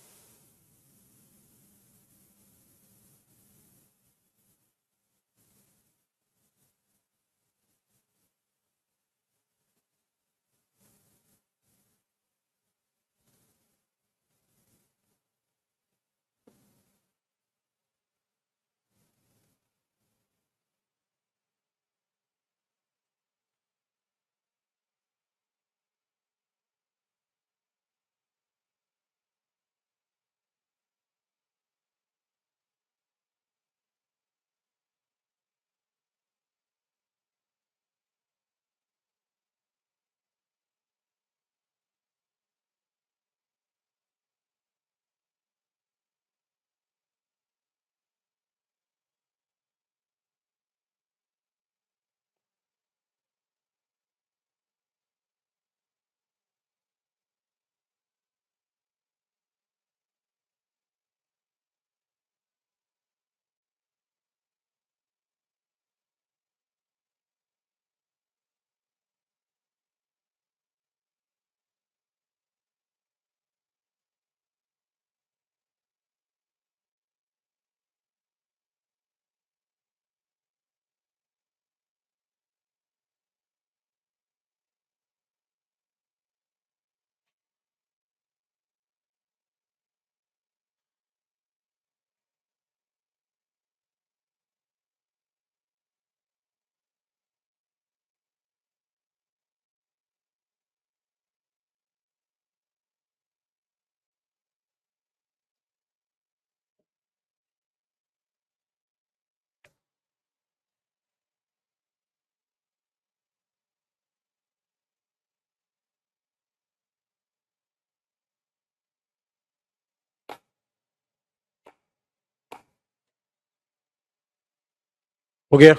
हो गया?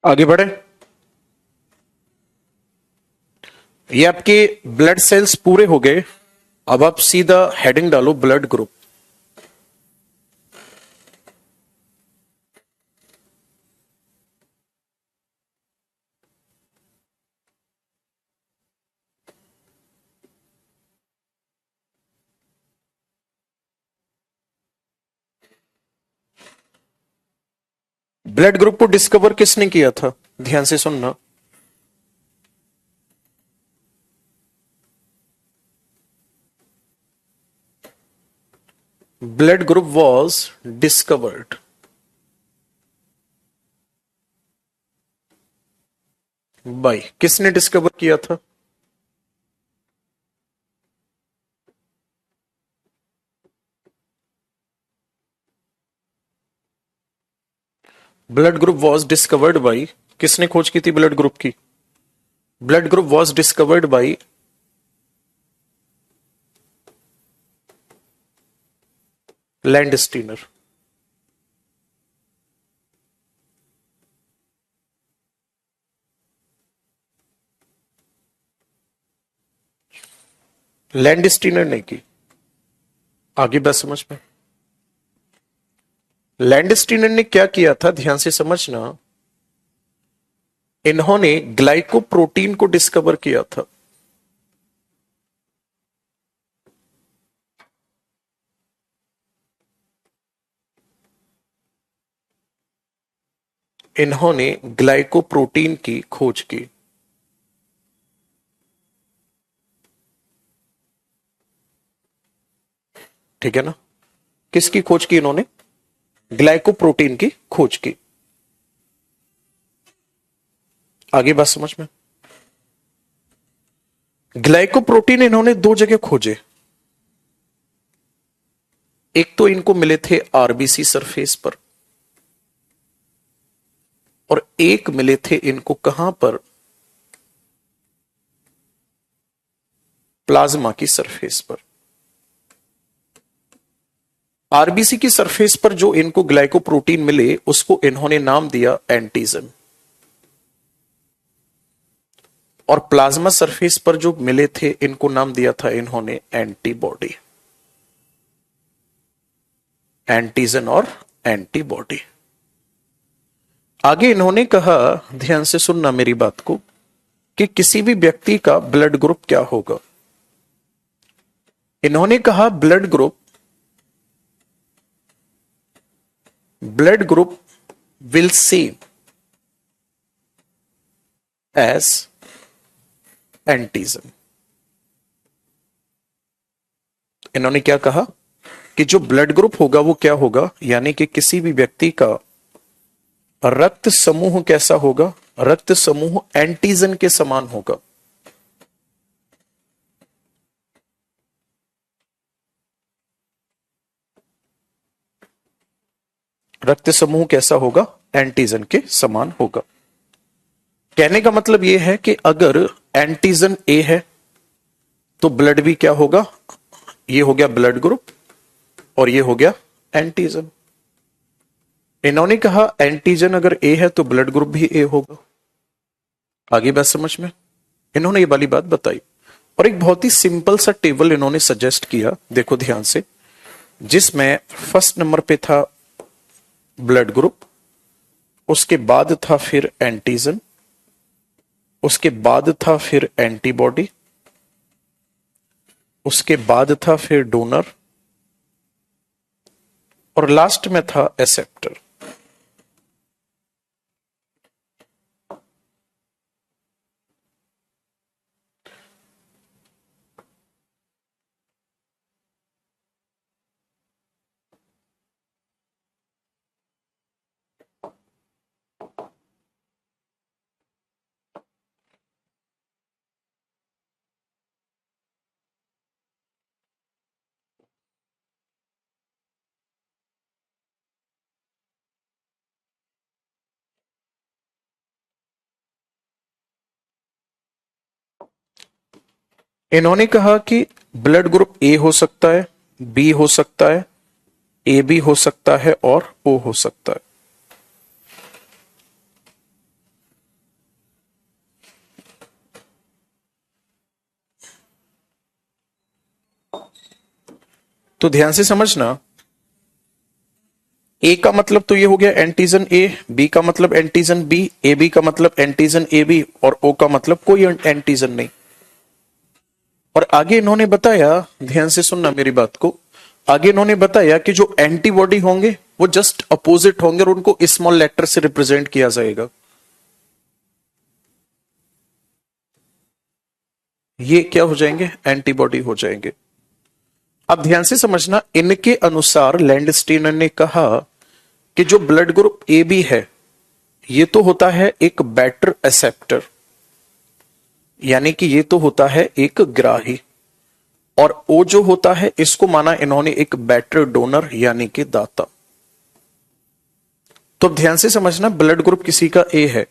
आगे बढ़े। ये आपके ब्लड सेल्स पूरे हो गए। अब आप सीधा हेडिंग डालो ब्लड ग्रुप। ब्लड ग्रुप को डिस्कवर किसने किया था? ध्यान से सुनना। Blood group was discovered by, किसने डिस्कवर किया था? Blood group was discovered by, किसने खोज की थी ब्लड ग्रुप की? Blood group was discovered by Landsteiner. Landsteiner ने की। आगे बात समझ में। लैंडस्टीनर ने क्या किया था, ध्यान से समझना। इन्होंने ग्लाइकोप्रोटीन को डिस्कवर किया था। इन्होंने ग्लाइकोप्रोटीन की खोज की। ठीक है ना। किसकी खोज की इन्होंने? ग्लाइकोप्रोटीन की खोज की। आगे बात समझ में। ग्लाइकोप्रोटीन इन्होंने दो जगह खोजे। एक तो इनको मिले थे आरबीसी सरफेस पर, और एक मिले थे इनको कहां पर? प्लाज्मा की सरफेस पर। आरबीसी की सरफेस पर जो इनको ग्लाइकोप्रोटीन मिले उसको इन्होंने नाम दिया एंटीजन, और प्लाज्मा सरफेस पर जो मिले थे इनको नाम दिया था इन्होंने एंटीबॉडी। एंटीजन और एंटीबॉडी। आगे इन्होंने कहा, ध्यान से सुनना मेरी बात को, कि किसी भी व्यक्ति का ब्लड ग्रुप क्या होगा। इन्होंने कहा blood group will same as antigen. इन्होंने क्या कहा कि जो ब्लड ग्रुप होगा वो क्या होगा, यानी कि किसी भी व्यक्ति का रक्त समूह कैसा होगा? रक्त समूह एंटीजन के समान होगा। रक्त समूह कैसा होगा? एंटीजन के समान होगा। कहने का मतलब यह है कि अगर एंटीजन ए है तो ब्लड भी क्या होगा? ये हो गया ब्लड ग्रुप और ये हो गया एंटीजन। इन्होंने कहा एंटीजन अगर ए है तो ब्लड ग्रुप भी ए होगा। आगे बात समझ में। इन्होंने ये वाली बात बताई, और एक बहुत ही सिंपल सा टेबल इन्होंने सजेस्ट किया, देखो ध्यान से, जिसमें फर्स्ट नंबर पे था ब्लड ग्रुप, उसके बाद था फिर एंटीजन, उसके बाद था फिर एंटीबॉडी, उसके बाद था फिर डोनर, और लास्ट में था एक्सेप्टर। इन्होंने कहा कि ब्लड ग्रुप ए हो सकता है, बी हो सकता है, ए बी हो सकता है और ओ हो सकता है। तो ध्यान से समझना, ए का मतलब तो ये हो गया एंटीजन ए, बी का मतलब एंटीजन बी, ए बी का मतलब एंटीजन ए बी, और ओ का मतलब कोई एंटीजन नहीं। और आगे इन्होंने बताया, ध्यान से सुनना मेरी बात को, आगे इन्होंने बताया कि जो एंटीबॉडी होंगे वो जस्ट अपोजिट होंगे और उनको स्मॉल लेटर से रिप्रेजेंट किया जाएगा। ये क्या हो जाएंगे? एंटीबॉडी हो जाएंगे। अब ध्यान से समझना, इनके अनुसार लैंडस्टीनर ने कहा कि जो ब्लड ग्रुप ए बी है ये तो होता है एक बेटर एक्सेप्टर, यानी कि ये तो होता है एक ग्राही, और ओ जो होता है इसको माना इन्होंने एक बेटर डोनर यानी कि दाता। तो ध्यान से समझना, ब्लड ग्रुप किसी का ए है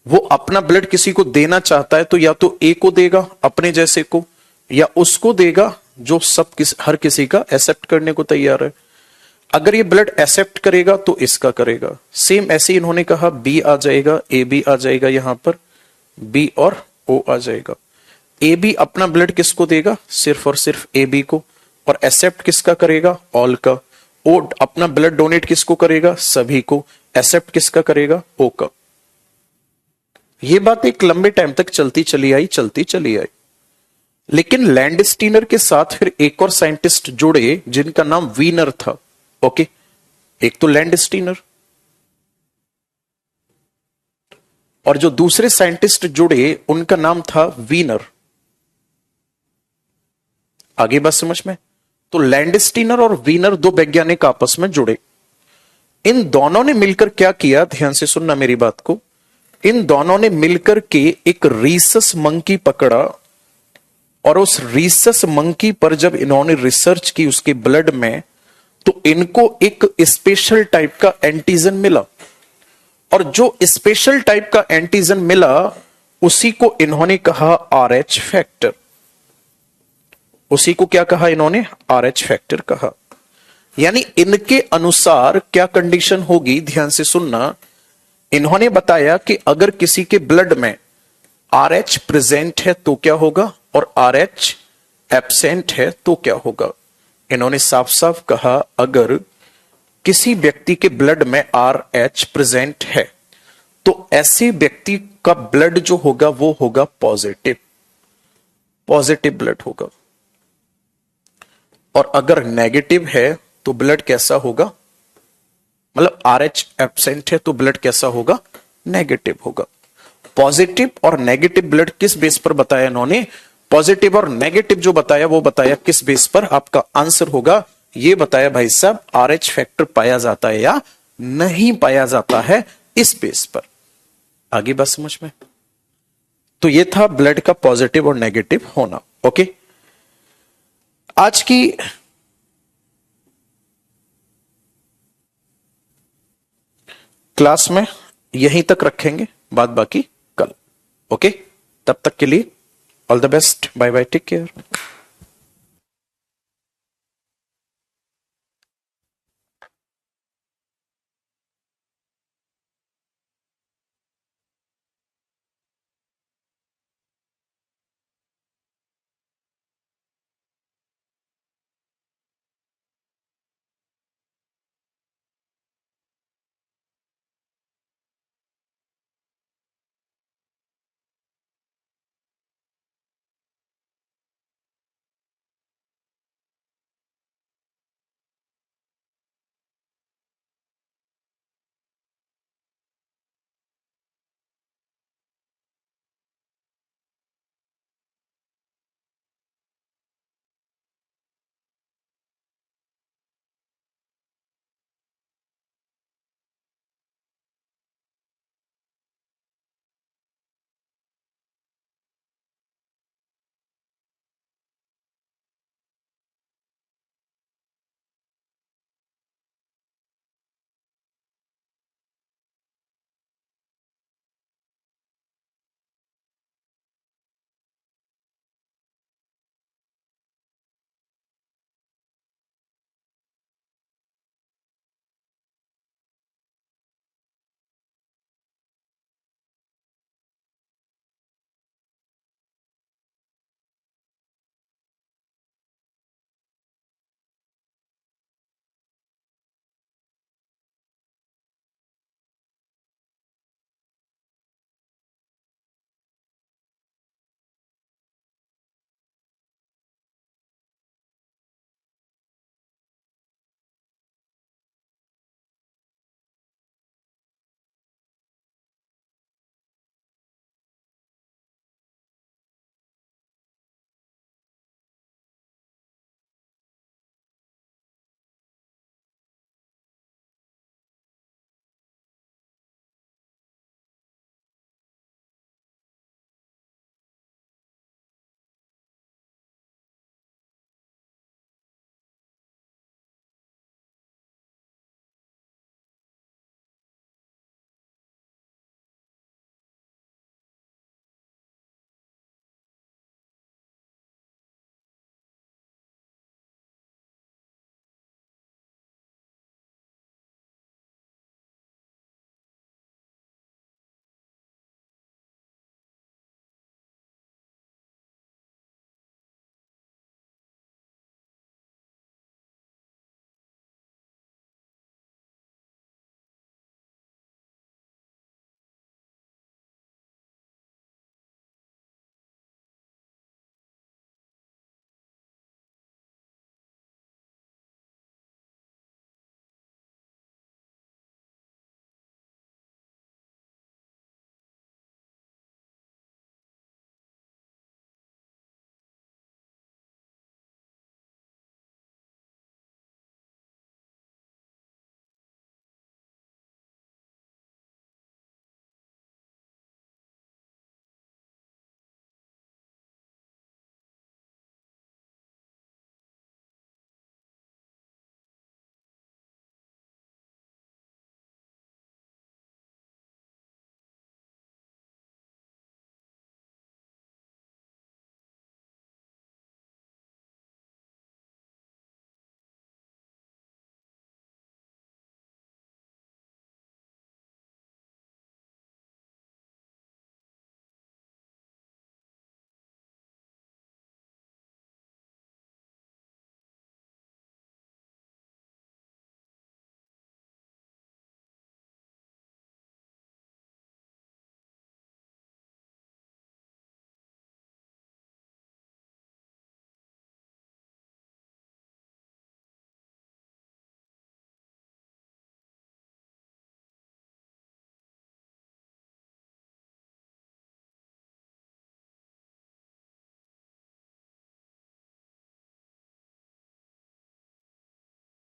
वो अपना ब्लड किसी को देना चाहता है तो या तो ए को देगा अपने जैसे को, या उसको देगा जो हर किसी का एक्सेप्ट करने को तैयार है। अगर ये ब्लड एक्सेप्ट करेगा तो इसका करेगा। सेम ऐसे इन्होंने कहा बी आ जाएगा, ए बी आ जाएगा, यहां पर बी और ओ आ जाएगा। ए बी अपना ब्लड किसको देगा? सिर्फ और सिर्फ ए बी को। और एक्सेप्ट किसका करेगा? ऑल का। ओ अपना ब्लड डोनेट किसको करेगा? सभी को। एक्सेप्ट किसका करेगा? ओ का। ये बात एक लंबे टाइम तक चलती चली आई। लेकिन लैंडस्टीनर के साथ फिर एक और साइंटिस्ट जुड़े जिनका नाम वीनर था। ओके, एक तो लैंडस्टीनर और जो दूसरे साइंटिस्ट जुड़े उनका नाम था वीनर। आगे बात समझ में? तो लैंडस्टीनर और वीनर दो वैज्ञानिक आपस में जुड़े। इन दोनों ने मिलकर क्या किया, ध्यान से सुनना मेरी बात को। इन दोनों ने मिलकर के एक रीसस मंकी पकड़ा और उस रीसस मंकी पर जब इन्होंने रिसर्च की उसके ब्लड में, तो इनको एक स्पेशल टाइप का एंटीजन मिला। और जो स्पेशल टाइप का एंटीजन मिला उसी को इन्होंने कहा RH फैक्टर। उसी को क्या कहा इन्होंने? RH फैक्टर कहा। यानी इनके अनुसार क्या कंडीशन होगी, ध्यान से सुनना। इन्होंने बताया कि अगर किसी के ब्लड में RH प्रेजेंट है तो क्या होगा और RH एब्सेंट है तो क्या होगा। इन्होंने साफ साफ कहा अगर किसी व्यक्ति के ब्लड में RH प्रेजेंट है तो ऐसे व्यक्ति का ब्लड जो होगा वो होगा पॉजिटिव ब्लड होगा। और अगर नेगेटिव है तो ब्लड कैसा होगा? मतलब RH एब्सेंट है तो ब्लड कैसा होगा? नेगेटिव होगा। पॉजिटिव और नेगेटिव ब्लड किस बेस पर बताया इन्होंने? पॉजिटिव और नेगेटिव जो बताया वो बताया किस बेस पर? आपका आंसर होगा ये बताया भाई साहब RH फैक्टर पाया जाता है या नहीं पाया जाता है, इस बेस पर। आगे बात समझ में? तो ये था ब्लड का पॉजिटिव और नेगेटिव होना। ओके, आज की क्लास में यहीं तक रखेंगे, बात बाकी कल। ओके, तब तक के लिए all the best, bye bye, take care.